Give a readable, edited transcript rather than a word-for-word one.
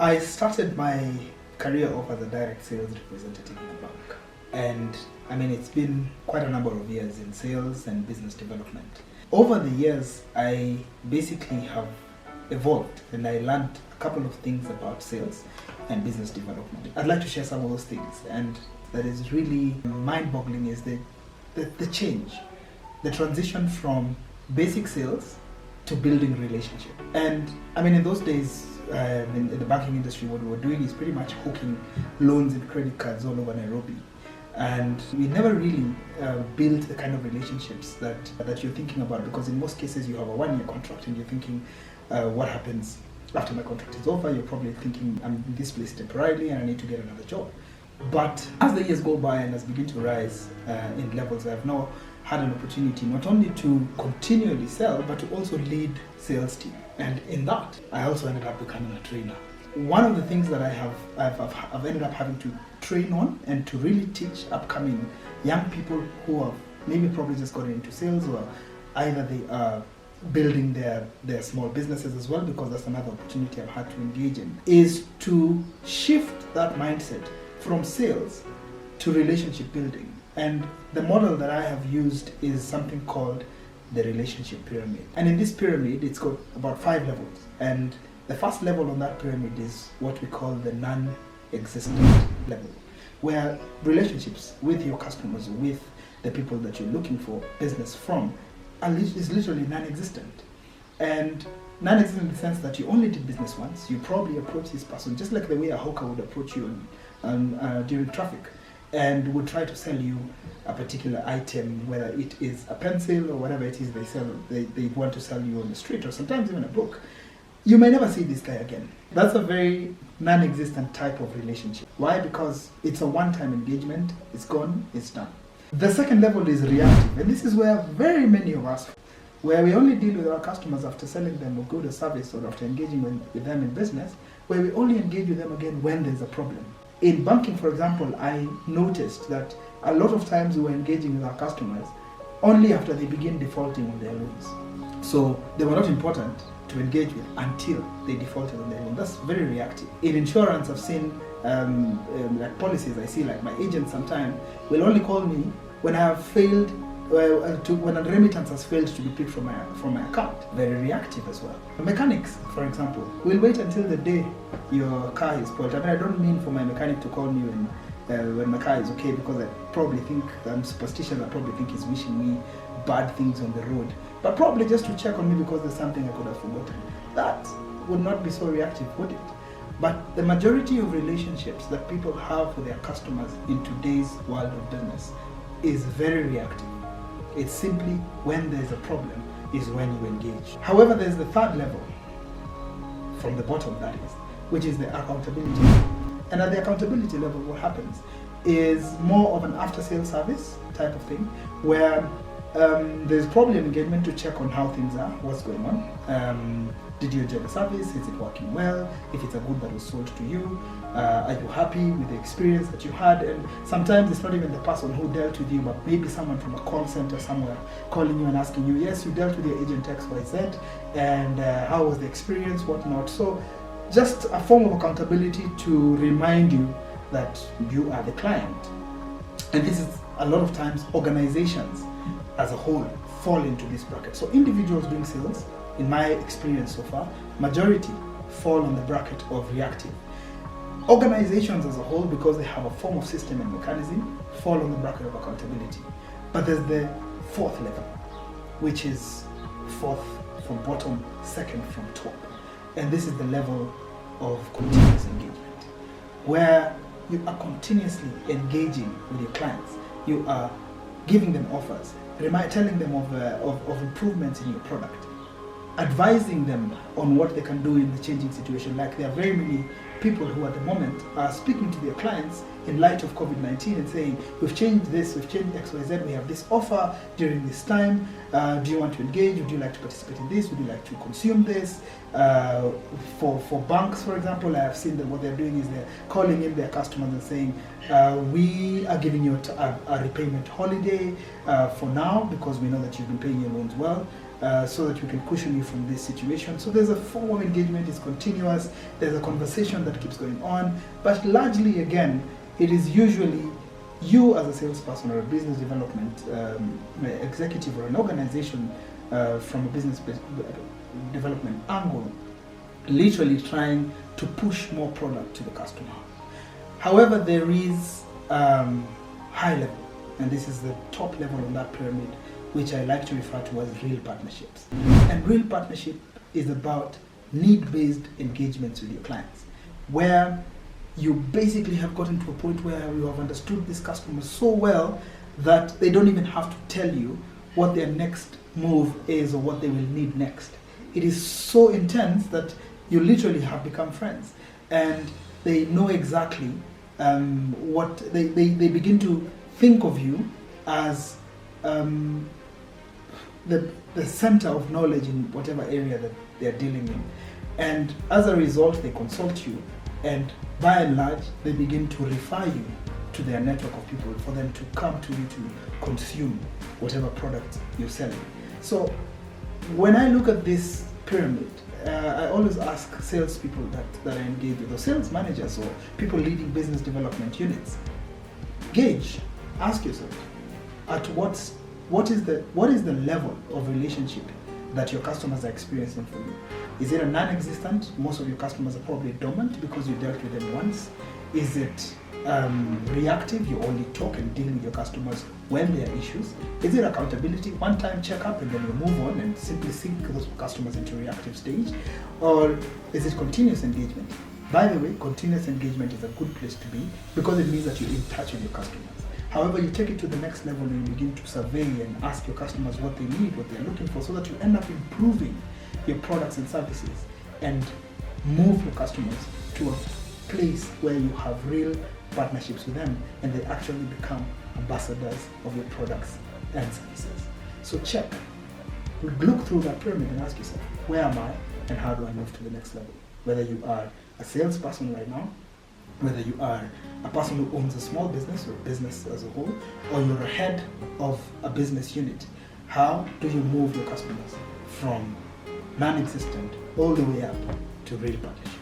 I started my career off as a direct sales representative in a bank. And I mean, it's been quite a number of years in sales and business development. Over the years, I basically have evolved and I learned a couple of things about sales and business development. I'd like to share some of those things, and that is really mind-boggling is the change, the transition from basic sales to building relationship. And I mean, in those days, in the banking industry, what we were doing is pretty much hooking loans and credit cards all over Nairobi. And we never really built the kind of relationships that you're thinking about, because in most cases you have a one-year contract and you're thinking, what happens after my contract is over? You're probably thinking, I'm in this place temporarily and I need to get another job. But as the years go by and as begin to rise in levels, I've now had an opportunity not only to continually sell, but to also lead sales team. And in that, I also ended up becoming a trainer. One of the things that I've ended up having to train on and to really teach upcoming young people who have maybe probably just gotten into sales, or either they are building their small businesses as well, because that's another opportunity I've had to engage in, is to shift that mindset from sales to relationship building. And the model that I have used is something called the relationship pyramid. And in this pyramid, it's got about 5 levels. And the first level on that pyramid is what we call the non-existent level, where relationships with your customers, with the people that you're looking for business from, is literally non-existent. And non-existent in the sense that you only did business once. You probably approach this person just like the way a hawker would approach you during traffic, and would try to sell you a particular item, whether it is a pencil or whatever it is they want to sell you on the street, or sometimes even a book. You may never see this guy again. That's a very non-existent type of relationship. Why? Because it's a one-time engagement, it's gone, it's done. The second level is reactive, and this is where very many of us, where we only deal with our customers after selling them a good or service, or after engaging with them in business, where we only engage with them again when there's a problem. In banking, for example, I noticed that a lot of times we were engaging with our customers only after they begin defaulting on their loans. So they were not important to engage with until they defaulted on their loan. That's very reactive. In insurance, I've seen like policies. I see like my agent sometimes will only call me when I have failed, when a remittance has failed to be picked from my account. Very reactive as well. Mechanics, for example, will wait until the day your car is spoiled. I mean, I don't mean for my mechanic to call me when my car is okay, because I probably think I'm superstitious. I probably think he's wishing me bad things on the road, but probably just to check on me because there's something I could have forgotten. That would not be so reactive, would it? But the majority of relationships that people have with their customers in today's world of business is very reactive. It's simply when there's a problem is when you engage. However, there's the third level, from the bottom that is, which is the accountability. And at the accountability level, what happens is more of an after-sales service type of thing, where there's probably an engagement to check on how things are, what's going on. Did you enjoy the service? Is it working well? If it's a good that was sold to you, are you happy with the experience that you had? And sometimes it's not even the person who dealt with you, but maybe someone from a call center somewhere calling you and asking you, yes, you dealt with your agent XYZ, and how was the experience, whatnot. So just a form of accountability to remind you that you are the client. And this is a lot of times organizations as a whole fall into this bracket. So individuals doing sales, in my experience so far, majority fall on the bracket of reactive. Organizations as a whole, because they have a form of system and mechanism, fall on the bracket of accountability. But there's the fourth level, which is fourth from bottom, second from top. And this is the level of continuous engagement, where you are continuously engaging with your clients. You are giving them offers, telling them of improvements in your product, advising them on what they can do in the changing situation. Like, there are very many people who at the moment are speaking to their clients in light of COVID-19 and saying, we've changed this, we've changed XYZ, we have this offer during this time, do you want to engage, would you like to participate in this, would you like to consume this? For banks, for example, I have seen that what they're doing is they're calling in their customers and saying, we are giving you a repayment holiday for now, because we know that you've been paying your loans well. so that we can cushion you from this situation. So there's a form of engagement, it's continuous, there's a conversation that keeps going on, but largely again, it is usually you as a salesperson or a business development executive or an organization from a business development angle, literally trying to push more product to the customer. However, there is high level, and this is the top level on that pyramid, which I like to refer to as real partnerships. And real partnership is about need-based engagements with your clients, where you basically have gotten to a point where you have understood these customers so well that they don't even have to tell you what their next move is or what they will need next. It is so intense that you literally have become friends, and they know exactly what they begin to think of you as the center of knowledge in whatever area that they're dealing in. And as a result, they consult you, and by and large, they begin to refer you to their network of people for them to come to you to consume whatever product you're selling. So when I look at this pyramid, I always ask salespeople that I engage with, or sales managers, or people leading business development units, ask yourself, at what is the level of relationship that your customers are experiencing from you? Is it a non-existent? Most of your customers are probably dormant because you dealt with them once. Is it reactive? You only talk and deal with your customers when there are issues. Is it accountability? One-time check-up and then you move on and simply sink those customers into reactive stage? Or is it continuous engagement? By the way, continuous engagement is a good place to be because it means that you're in touch with your customers. However, you take it to the next level and you begin to survey and ask your customers what they need, what they're looking for, so that you end up improving your products and services and move your customers to a place where you have real partnerships with them and they actually become ambassadors of your products and services. So look through that pyramid and ask yourself, where am I and how do I move to the next level? Whether you are a salesperson right now, whether you are a person who owns a small business or business as a whole, or you're a head of a business unit, how do you move your customers from non-existent all the way up to real partnership?